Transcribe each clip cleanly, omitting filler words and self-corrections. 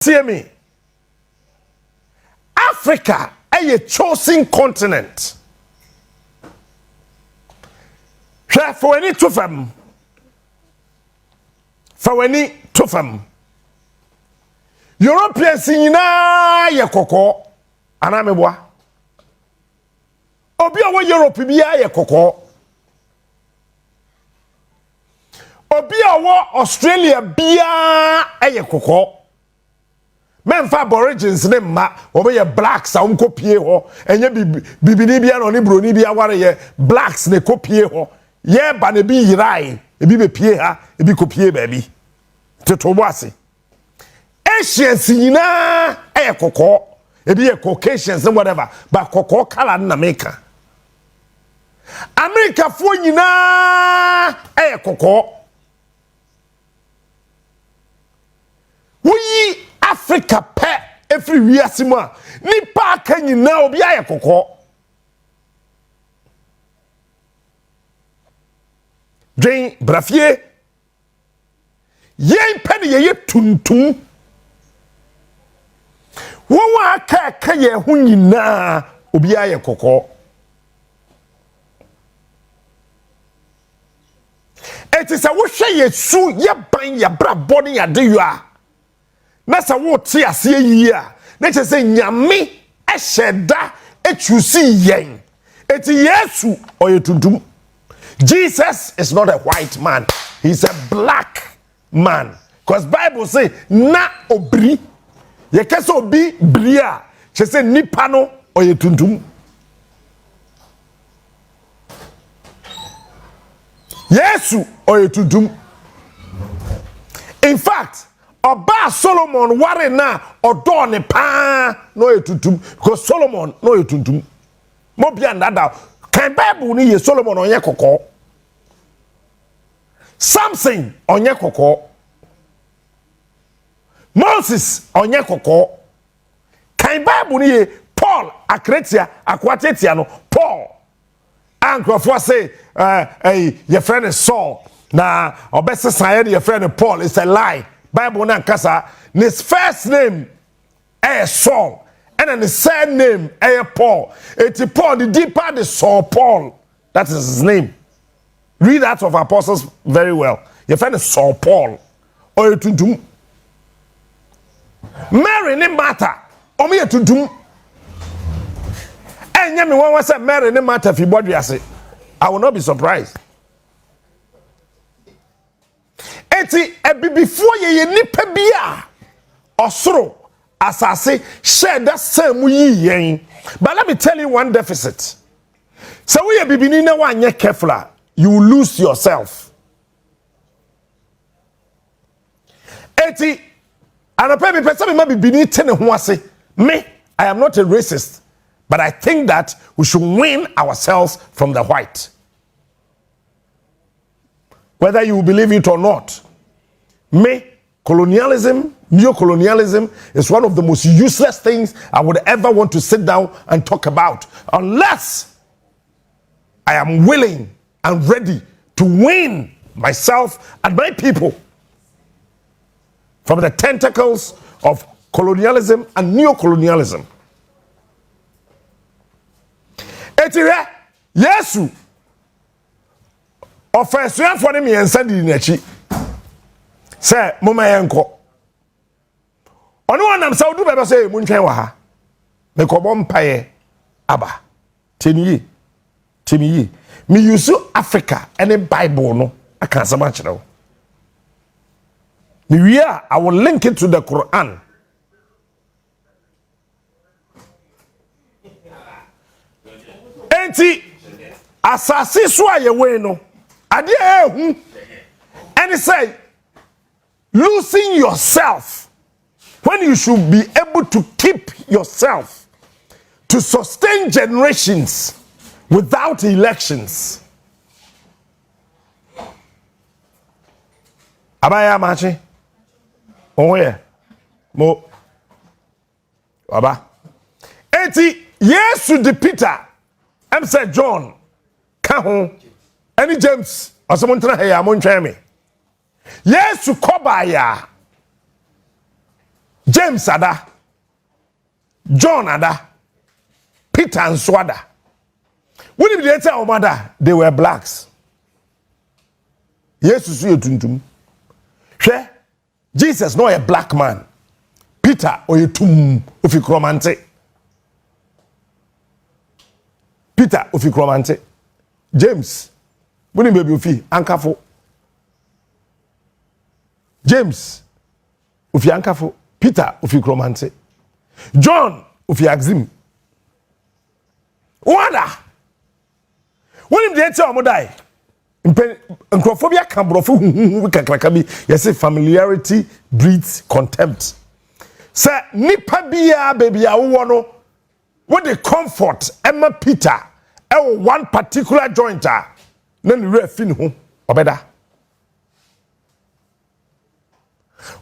See me. Africa is a chosen continent. For any to them. For any to them. Europeans in ye koko. Anamebwa. Obi awo Europe biya ye koko. Obi awo Australia biya ye koko. Men fa aborigines ne ma obe blacks a umkopie ho enye bibini bia no ne broni bia ware ye blacks ne kopie ho ye ba ne bi yirai ebi be pie ha ebi kopie ba bi tetobo ase Asians nyina kokko ebi ye Caucasians and whatever but kokko color na America fo nyina kokko we Africa pe every wiasima nipa aka nyina obi aye kokko dwen brafie yen pe ne ye tuntum wo aka ye ho nyina obi aye kokko etisa wo hwe yesu ye ban ye brabɔ ne yade yo a Nasa wo ti ase yi a na che se nyame eheda echusi yen eti Yesu oyetuntum Jesus is not a white man, he's a black man, because Bible say na obri ye kese obi bria che se nipa no oyetuntum Yesu oyetuntum. In fact Oba Solomon ware na odo ne pa no etutum because Solomon no etutum mo bia ndada kan Bible ni ye Solomon onye kokko Samson onye kokko Moses onye kokko kan Bible ni ye Paul akretia akwatetia no Paul ankrofo say your friend is Saul na obese say your friend Paul is a lie. Bible na kasa his first name is Saul and then his second name is Paul. It's Paul, the deeper the Saul Paul. That is his name. Read that of Apostles very well. Your friend is Saul Paul. Or to do Mary ne matter. Or me to do. And yami one say Mary ne matter if you body say. I will not be surprised. Eti before ye nipa bia osoro asase share that same yen. But let me tell you one deficit. So we bibini na wanye careful, you will lose yourself. Eti anope me pesa me ma bibini tene ho ase. Me, I am not a racist, but I think that we should win ourselves from the white. Whether you believe it or not. Colonialism, neo-colonialism is one of the most useless things I would ever want to sit down and talk about unless I am willing and ready to win myself and my people from the tentacles of colonialism and neo-colonialism. Etire Yesu ofensuan for me ensadi nachi say mama yenko Onua nam sa odu bebe say muntwen wa ha me kobo mpaye aba teniyi me use Africa any Bible no aka sama kire wo me wi I will link it to the Quran enti asasi so aye we no ade ehu and say losing yourself when you should be able to keep yourself to sustain generations without elections. Abaya machi onwe mo aba eti Yesu de Peter am said John ka ho any James osomontra he ya mo ntwe me Yesu kobaya James ada, John ada, Peter and Swada. When did they tell mother they were blacks? Yes, you see tuntum. She, Jesus not a black man. Peter or a tum ufikromante. Peter ufikromante. James, when you baby ufi ankafo. James ufi ankafo. Peter ufikromante. John ufi axim. Wanda. When they tell me die. Nkrophobia kambrofo huhu kakrakabi yesi familiarity breeds contempt. Say nipa bia baby awo no what the comfort Emma Peter one particular jointer na ni refin ho obeda.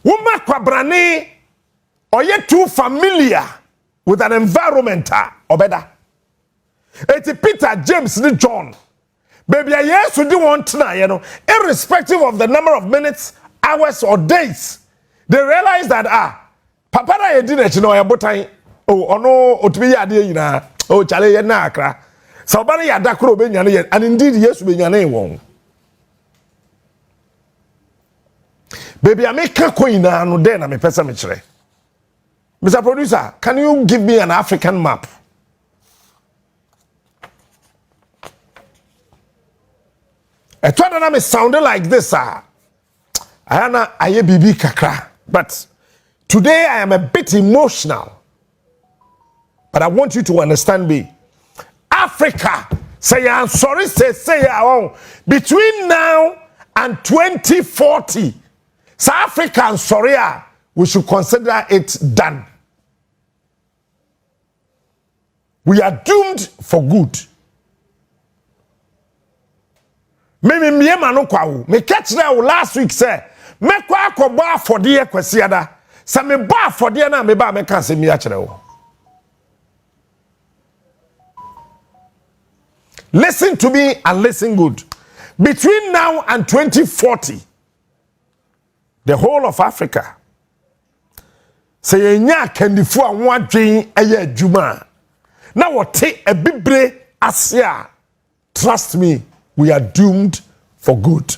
Woma kwabrane oye too familiar with an environment obeda. Eti Peter, James ni John. Baby, yes, we do want to know, irrespective of the number of minutes, hours, or days, they realize that Papa na didn't know about time. Oh no, otumi ade yina. Oh chale ye na akra. So ba na ya dakro be nyane ye, and indeed yes be nyane won. Baby, I make a coin no den na me pesa me kire. Mr. Producer, can you give me an African map? I thought that I sounded like this, I bibi kakra. But today I am a bit emotional. But I want you to understand me. Africa, say I'm sorry, say between now and 2040, South Africa and Soria, we should consider it done. We are doomed for good. Me no kwawo me catch na last week say me kwa akoba afode kwasiada sa me ba afode na me ba me kan se mi a kire wo. Listen to me and listen good. Between now and 2040, the whole of Africa say yenya kandifo a ho adwen eye adwuma na wote ebibre asia. Trust me, we are doomed for good.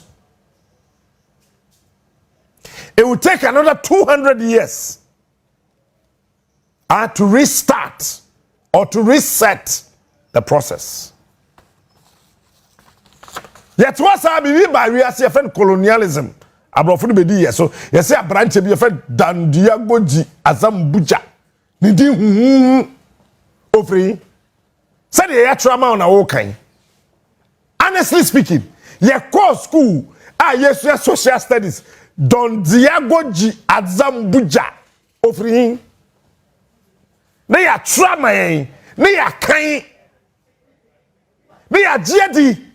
It will take another 200 years to restart or to reset the process. Yet what's our belief by we are saying colonialism. Abrofo be di so you say a branch be friend Dandiagoji Azambuja. Nidi ofri. Say the trauma on our kind. Honestly speaking, your core school, yes, social studies, Don Diagoji Azambuja offering. They are trauma, they are kind, they are jedi.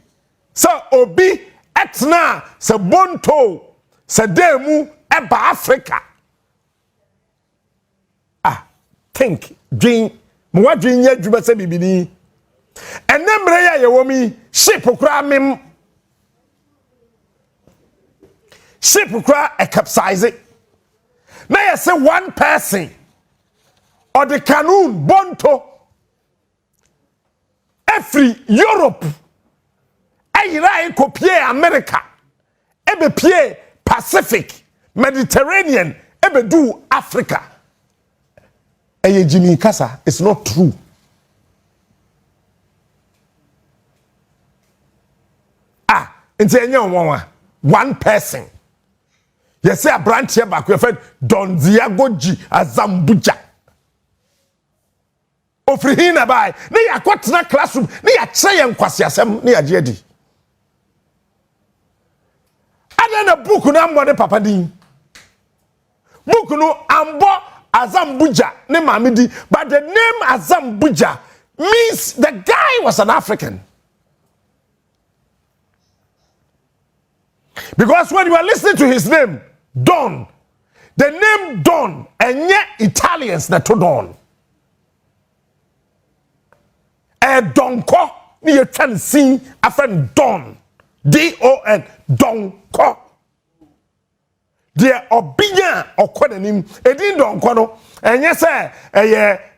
So obi etna se bonto se demu eba Africa. Think, dream, mwa dream ye juba se bibini. Enemre ya yewomi ship kura mim. Ship kura a capsize. Now you say one person or the canoe bonto every Europe. Ayira kopie America. Ebe pie Pacific, Mediterranean, ebe do Africa. Eye Jimmy Kasa, it's not true. One person. You say a branch here back, your friend Don Diagoji Azambuja. Ofrihina by, ne ya kwatna classroom, ne ya chayen kwasiasem, ne ya jedi. Adana book no ambo papa din. Book no ambo Azambuja ne mamidi, but the name Azambuja means the guy was an African. Because when you are listening to his name, Don, the name Don, and yet Italians that to Don. A Donko, you can see a friend Don, D-O-N, Donko. de obinya okonanim edin donko no enye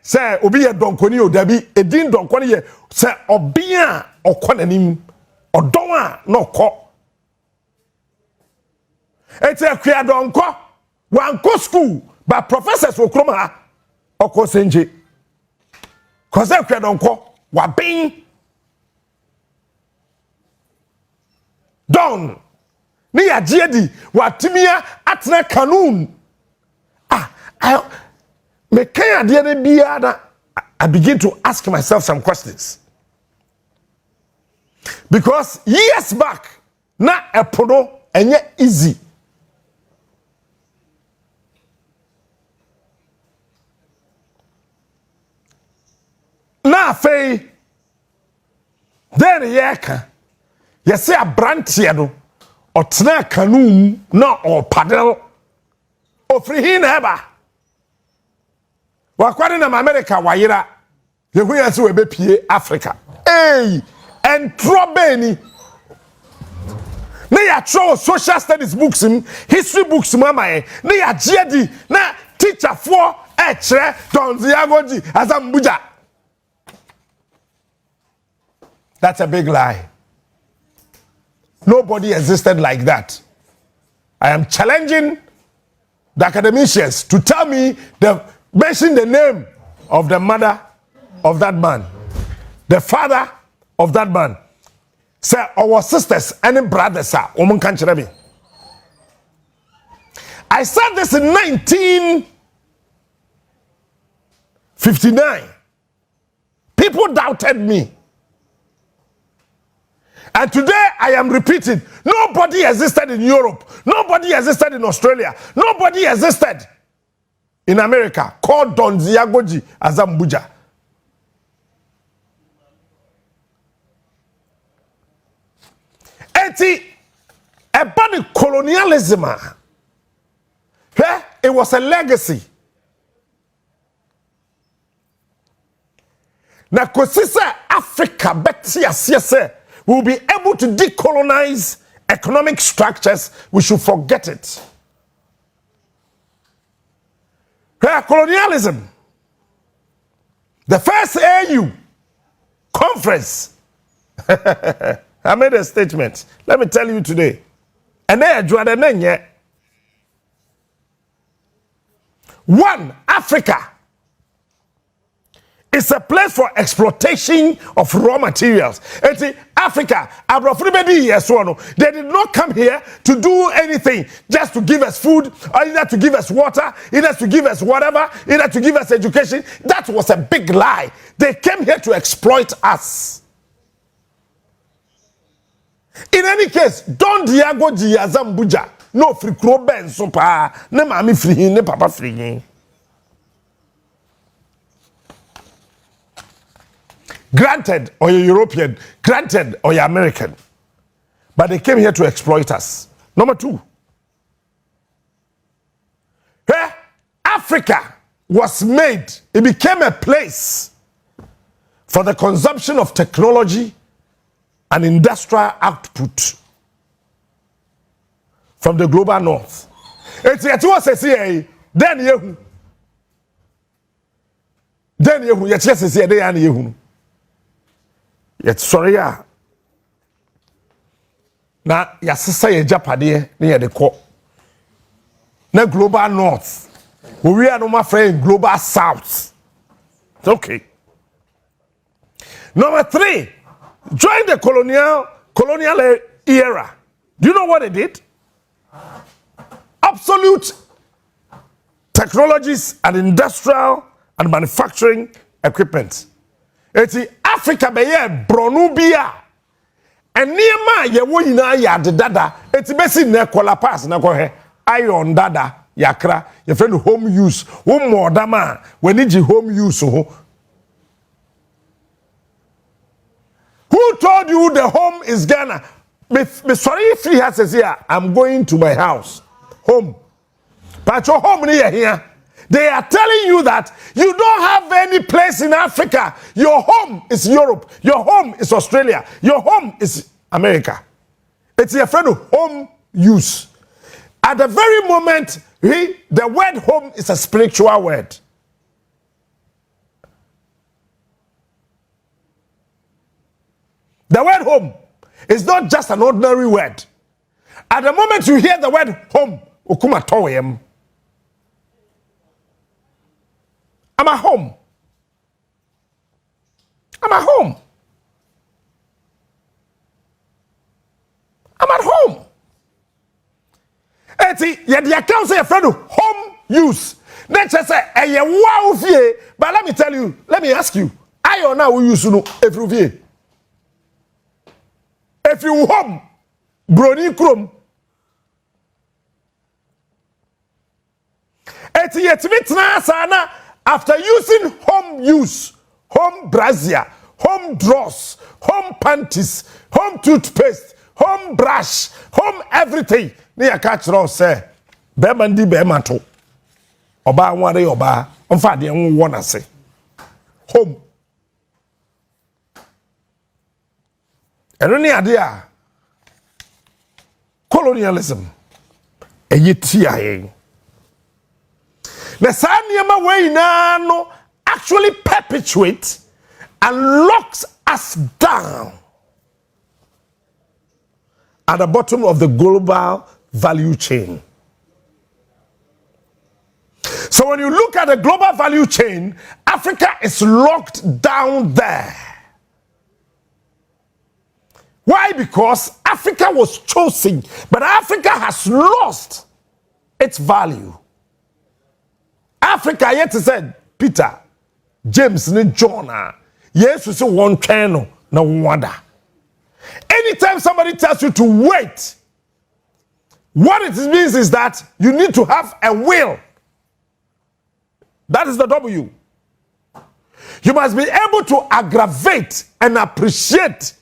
se obi ye donko ni odabi edin donko ni ye se obinya okonanim odon a no ko eti akua donko wanko school ba professors wo krom ha okọ senje cause akua donko wa bin don ni ya jiedi watimia atna kanun me kan ade na bia na I begin to ask myself some questions because years back na epono enye easy na fei then yeka yesi abrantie no otena kanum na opadel ofri hin eba wakwade na America wayira yehu yesi we bepie Africa entrobeni na ya show social studies books history books mama na ya giedi na teacher for kire Donziagoji Azambuja. That's a big lie. Nobody existed like that. I am challenging the academicians to tell me, mention the name of the mother of that man, the father of that man. Say our sisters and brothers are. I said this in 1959. People doubted me. And today I am repeating, nobody existed in Europe, nobody existed in Australia, nobody existed in America called Donziagoji Azambuja. Eti about colonialism, it was a legacy. Na kosisa Africa betia siese will be able to decolonize economic structures, we should forget it. Colonialism. The first AU conference. I made a statement. Let me tell you today. And then one, Africa is a place for exploitation of raw materials. Africa, they did not come here to do anything, just to give us food, or either to give us water, either to give us whatever, either to give us education. That was a big lie. They came here to exploit us. In any case, Don Diago Azambuja, no free croben sopa, ne mami free, ne papa free. Granted, or you're European, granted, or you're American. But they came here to exploit us. Number two. Africa was made, it became a place for the consumption of technology and industrial output from the global north. It was a CA, then you. Then you, yes, yes, yet sorry ya na yasesa ye japade na ye de ko na global north we are no my friend global south. Okay. Number 3, during the colonial era, do you know what they did? Absolute technologies and industrial and manufacturing equipment. Eti Africa beye bronubia eniema ye wo nyina ya dada eti besi na kola pass na ko he iron dada yakra ye friend home use wo modama when iji home use ho. Who told you the home is Ghana? Me sorry if he has says here I'm going to my house home but your home near here. They are telling you that you don't have any place in Africa. Your home is Europe. Your home is Australia. Your home is America. It's a friend of home use. At the very moment, the word home is a spiritual word. The word home is not just an ordinary word. At the moment you hear the word home, ukuma toyem. I'm at home. I'm at home. I'm at home. Eti, yet the account say a friend home use. Then just say, wow, but let me tell you, let me ask you, I or now we use no every day. If you home, brony chrome. Eti yet sana after using home use, home brassiere, home drawers, home panties, home toothpaste, home brush, home everything. Near catch row say, Bemandi Bemato. Oba one day oba, on Fadi and wanna say. Home. And any idea? Colonialism. A yetia. The Sanyama way no actually perpetuate and locks us down at the bottom of the global value chain. So when you look at the global value chain, Africa is locked down there. Why? Because Africa was chosen, but Africa has lost its value. Africa yet said Peter, James, and John. Yes, we say one channel, no wonder. Anytime somebody tells you to wait, what it means is that you need to have a will. That is the W. You must be able to aggravate and appreciate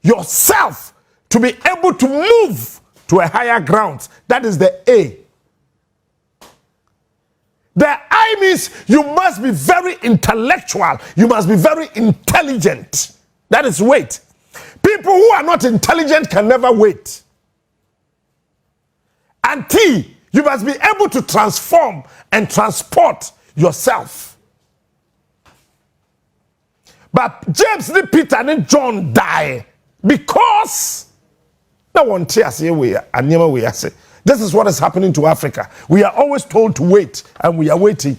yourself to be able to move to a higher ground. That is the A. The I means you must be very intellectual. You must be very intelligent. That is wait. People who are not intelligent can never wait. And T, you must be able to transform and transport yourself. But James, Peter, and John die because no one tears here. This is what is happening to Africa. We are always told to wait, and we are waiting.